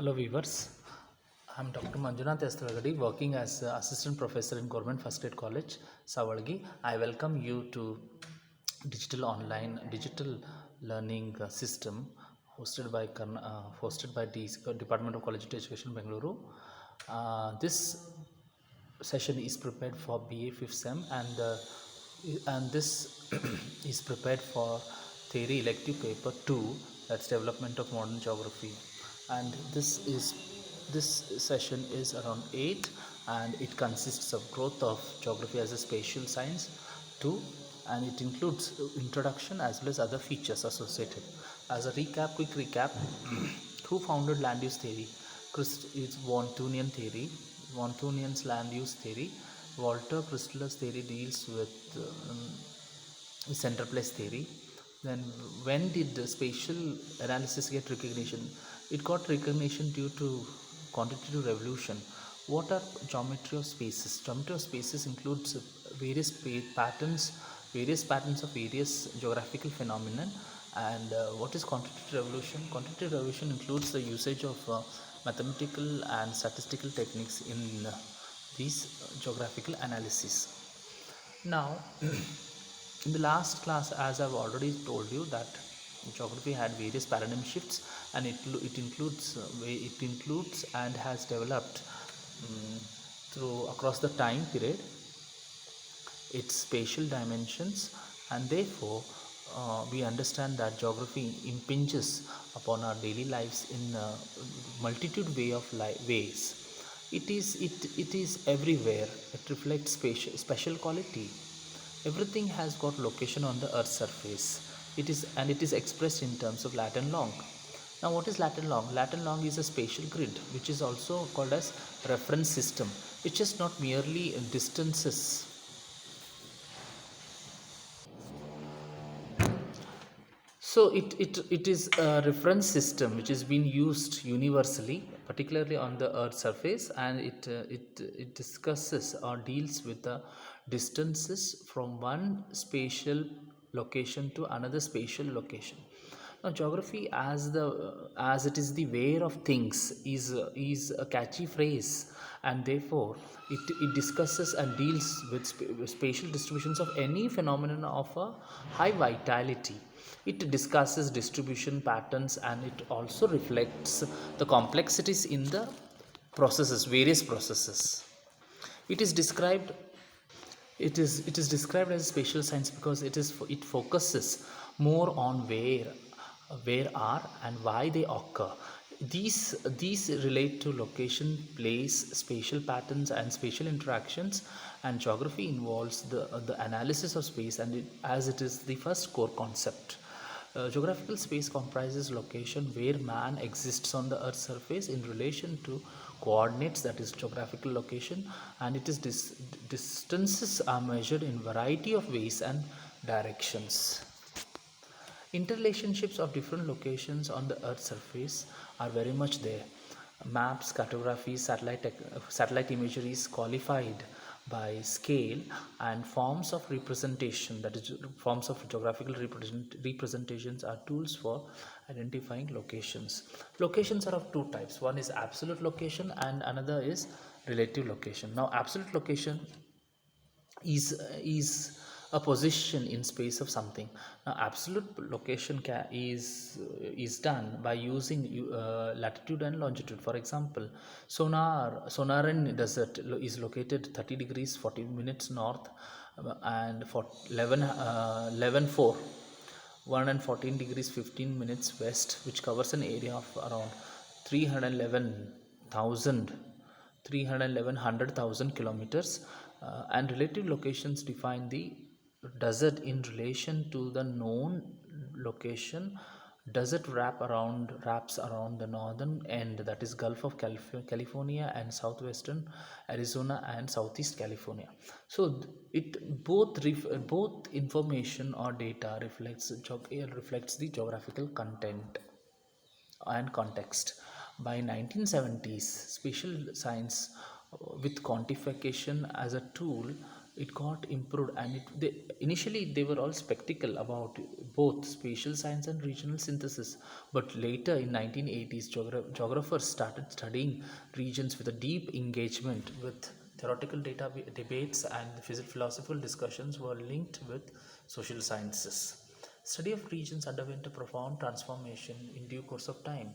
Hello viewers, I am Dr. Manjunath Estravagadi, working as Assistant Professor in Government First Aid College, Savalgi. I welcome you to digital learning system hosted by the Department of College Education, Bengaluru. This session is prepared for BA 5th SEM and this is prepared for theory elective paper 2, that's development of modern geography, and this session is around 8 and it consists of growth of geography as a spatial science 2, and it includes introduction as well as other features associated. As a quick recap, who founded land use theory? It's Wontunian theory. Wontunian's land use theory. Walter Crystal's theory deals with center place theory. Then when did the spatial analysis get recognition? It got recognition due to quantitative revolution. What are geometry of spaces? Geometry of spaces includes various patterns of various geographical phenomenon. And what is quantitative revolution? Quantitative revolution includes the usage of mathematical and statistical techniques in these geographical analysis. Now, in the last class, as I've already told you, that geography had various paradigm shifts, and it includes and has developed through across the time period its spatial dimensions, and therefore we understand that geography impinges upon our daily lives in a multitude ways. It is everywhere. It reflects special quality. Everything has got location on the earth's surface. It is expressed in terms of lat and long. Now, what is lat and long? Lat and long is a spatial grid, which is also called as reference system, which is not merely distances. So it is a reference system which is being used universally, particularly on the Earth's surface, and it discusses or deals with the distances from one spatial location to another spatial location. Now, geography as it is the where of things is a catchy phrase, and therefore it discusses and deals with spatial distributions of any phenomenon of a high vitality. It discusses distribution patterns, and it also reflects the complexities in the various processes. It is described it is described as spatial science because it focuses more on where are and why they occur. These relate to location, place, spatial patterns, and spatial interactions, and geography involves the analysis of space, and as it is the first core concept. Geographical space comprises location where man exists on the Earth's surface in relation to coordinates, that is geographical location, and it is distances are measured in variety of ways and directions. Interrelationships of different locations on the Earth's surface are very much there. Maps, cartography, satellite imagery is qualified by scale, and forms of representation, that is forms of geographical representations, are tools for identifying locations. Locations are of two types. One is absolute location and another is relative location. Now, absolute location is a position in space of something. Now, absolute location is done by using latitude and longitude. For example, sonar in desert is located 30 degrees 40 minutes north, and for 114 degrees 15 minutes west, which covers an area of around 311,100,000 kilometers. And relative locations define the desert in relation to the known location. Desert wraps around the northern end, that is Gulf of California, and southwestern Arizona and southeast California. So it both information or data reflects the geographical content and context. By 1970s, spatial science with quantification as a tool it got improved, and initially they were all spectacle about both spatial science and regional synthesis. But later in 1980s, geographers started studying regions with a deep engagement with theoretical data debates, and philosophical discussions were linked with social sciences. Study of regions underwent a profound transformation in due course of time.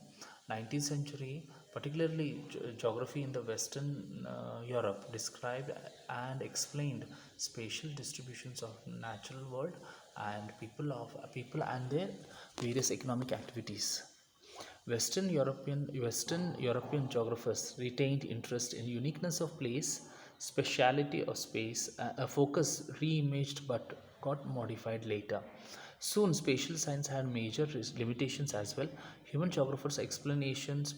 19th century, particularly geography in the Western Europe, described and explained spatial distributions of natural world and people and their various economic activities. Western European geographers retained interest in uniqueness of place, speciality of space, a focus re-imaged but got modified later. Soon, spatial science had major limitations as well. Human geographers' explanations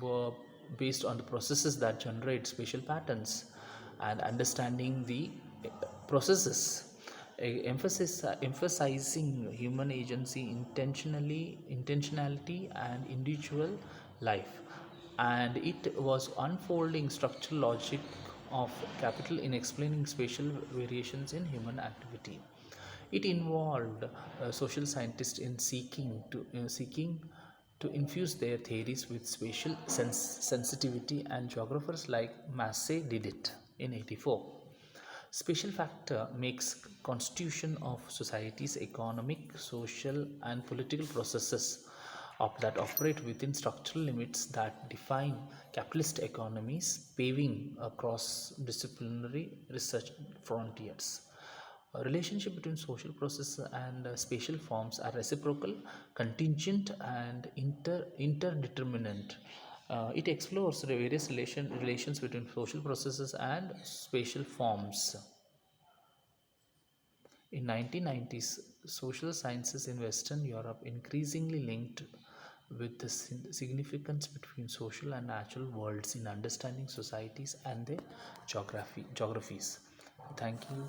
were based on the processes that generate spatial patterns, and understanding the processes, emphasizing human agency, intentionality, and individual life. And it was unfolding structural logic of capital in explaining spatial variations in human activity. It involved social scientists in seeking to infuse their theories with spatial sensitivity, and geographers like Massey did it in 84. Spatial factor makes constitution of society's economic, social, and political processes that operate within structural limits that define capitalist economies, paving across disciplinary research frontiers. A relationship between social processes and spatial forms are reciprocal, contingent, and interdeterminant. It explores the various relations between social processes and spatial forms. In 1990s, social sciences in Western Europe increasingly linked with the significance between social and natural worlds in understanding societies and their geographies. Thank you.